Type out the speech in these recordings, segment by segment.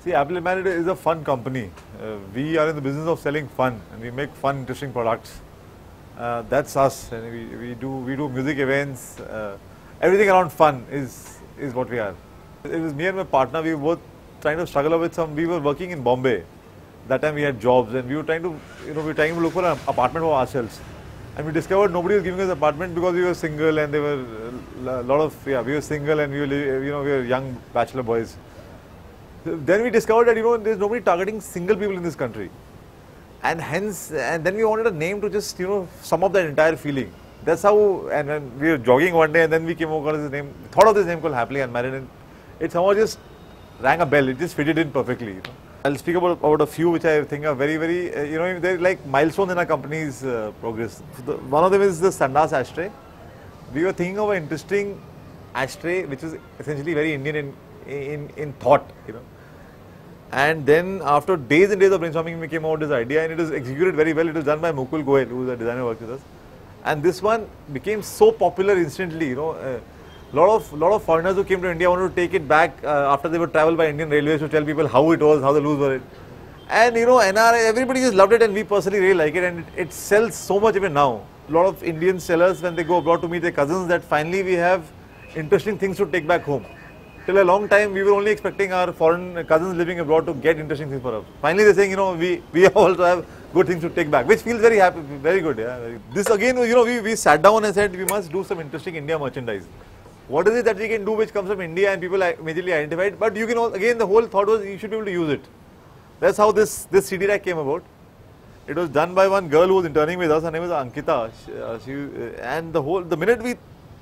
See, Unmarried is a fun company. We are in the business of selling fun, and we make fun, interesting products. That's us, and we do music events. Everything around fun is what we are. It was me and my partner. We were both trying to struggle with some. We were working in Bombay. That time we had jobs, and we were trying to, look for an apartment for ourselves. And we discovered nobody was giving us an apartment because we were single, and there were a lot of we were single, and we were young bachelor boys. Then we discovered that there's nobody targeting single people in this country, and then we wanted a name to just sum up that entire feeling. That's how. And when we were jogging one day, and then we came over this name, thought of this name called Happily Unmarried, and it somehow just rang a bell. It just fitted in perfectly. I'll speak about a few which I think are very, they're like milestones in our company's progress. One of them is the Sandas ashtray. We were thinking of an interesting ashtray which is essentially very Indian in thought, And then after days and days of brainstorming, we came out with this idea, and it was executed very well. It was done by Mukul Goel, who is a designer who works with us. And this one became so popular instantly, lot of foreigners who came to India wanted to take it back after they would travel by Indian Railways to tell people how it was, how the loops were. And NRI, everybody just loved it, and we personally really like it, and it sells so much even now. A lot of Indian sellers, when they go abroad to meet their cousins, that finally we have interesting things to take back home. Till a long time, we were only expecting our foreign cousins living abroad to get interesting things for us. Finally, they're saying, we also have good things to take back, which feels very happy, very good. Yeah. This again, we sat down and said we must do some interesting India merchandise. What is it that we can do which comes from India and people immediately identified? But you can again, the whole thought was you should be able to use it. That's how this CD rack came about. It was done by one girl who was interning with us. Her name is Ankita. And the minute we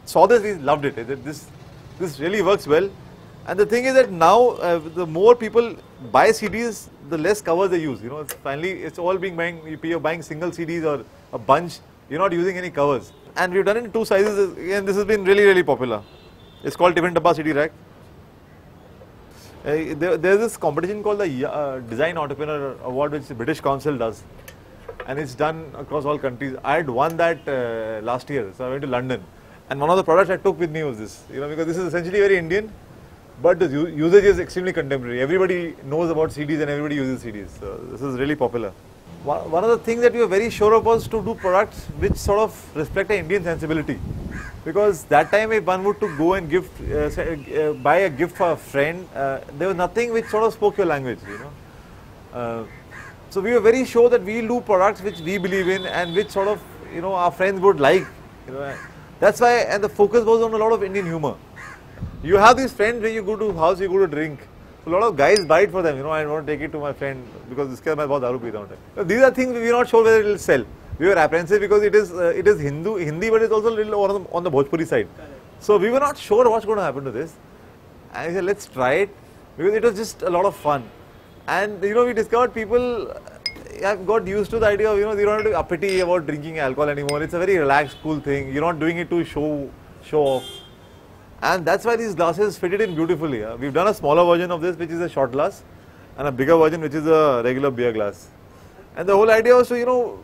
saw this, we loved it. This really works well. And the thing is that now, the more people buy CDs, the less covers they use. Finally, it's all being buying. You're buying single CDs or a bunch. You're not using any covers. And we've done it in two sizes. Again, this has been really, really popular. It's called Tiffin Dabba CD Rack. There's this competition called the Design Entrepreneur Award, which the British Council does. And it's done across all countries. I had won that last year. So I went to London. And one of the products I took with me was this. Because this is essentially very Indian. But the usage is extremely contemporary. Everybody knows about CDs and everybody uses CDs. So this is really popular. One of the things that we were very sure of was to do products which sort of reflect an Indian sensibility. Because that time if one would to go and buy a gift for a friend, there was nothing which sort of spoke your language, So we were very sure that we'll do products which we believe in and which sort of, our friends would like. That's why, and the focus was on a lot of Indian humor. You have these friends when you go to house, you go to drink. So a lot of guys buy it for them, I want to take it to my friend because this guy might have daru pita hota hai. These are things we are not sure whether it will sell. We were apprehensive because it is Hindi, but it's also a little on the Bhojpuri side. So we were not sure what's going to happen to this. And I said, let's try it because it was just a lot of fun. And we discovered people have got used to the idea of, they don't have to be uppity about drinking alcohol anymore. It's a very relaxed, cool thing. You're not doing it to show off. And that's why these glasses fitted in beautifully. We've done a smaller version of this, which is a shot glass, and a bigger version, which is a regular beer glass. And the whole idea was to,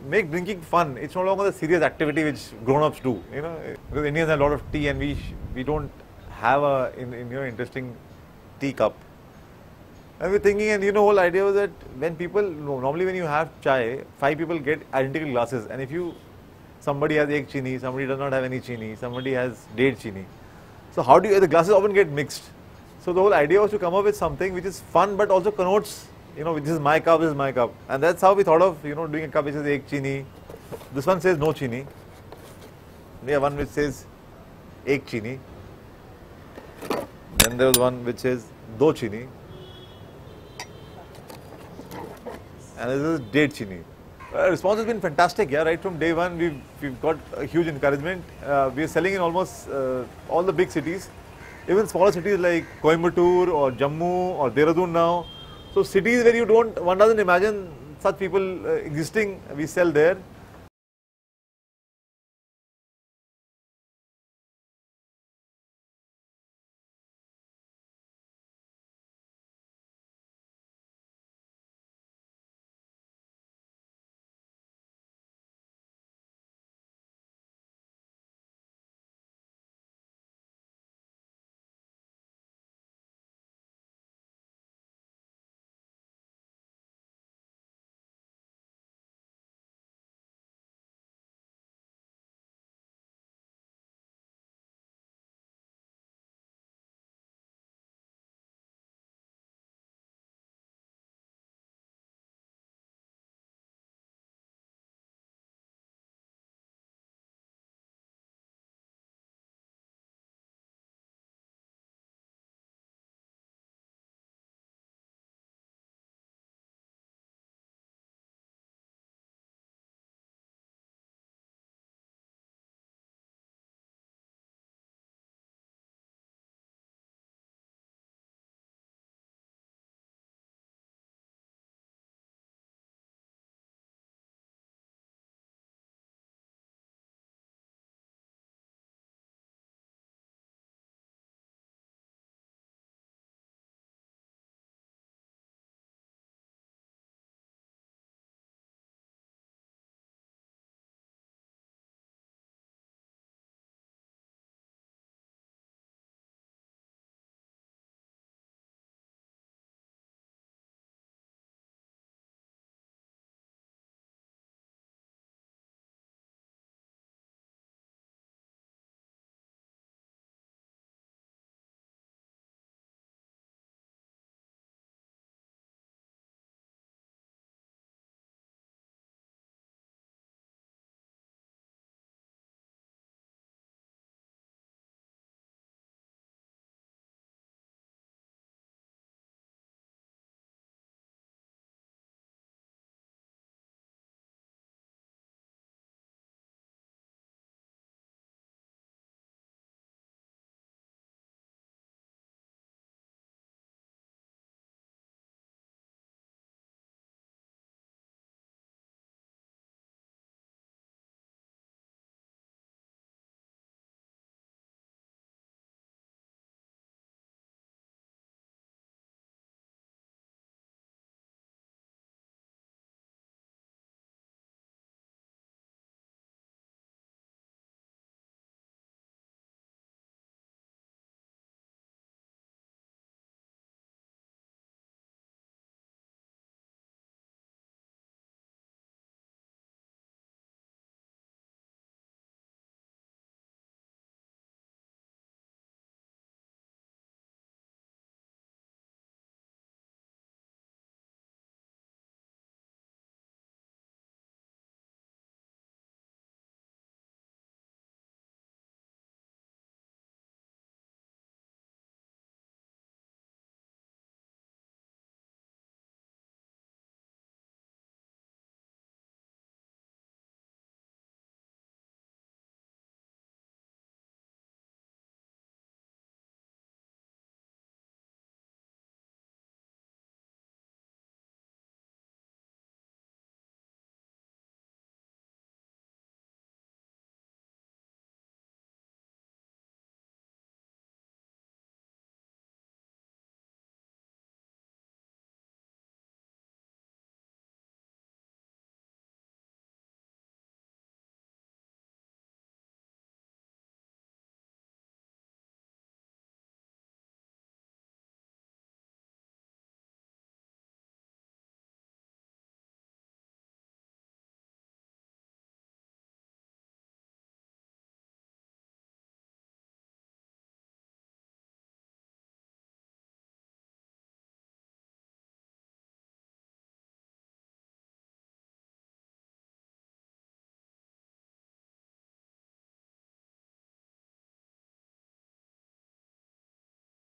make drinking fun. It's no longer the serious activity which grown-ups do. Because Indians have a lot of tea, and we don't have a interesting tea cup. And we're thinking, and the whole idea was that when people normally when you have chai, 5 people get identical glasses, and if somebody has egg chini, somebody does not have any chini, somebody has date chini. So how the glasses often get mixed. So the whole idea was to come up with something which is fun but also connotes, this is my cup, this is my cup. And that's how we thought of, doing a cup which says egg chini. This one says no chini. We have one which says egg chini. Then there was one which says do chini. And this is date chini. Response has been fantastic, right from day one. We've got a huge encouragement. We are selling in almost all the big cities, even smaller cities like Coimbatore or Jammu or Dehradun now. So cities where one doesn't imagine such people existing, we sell there.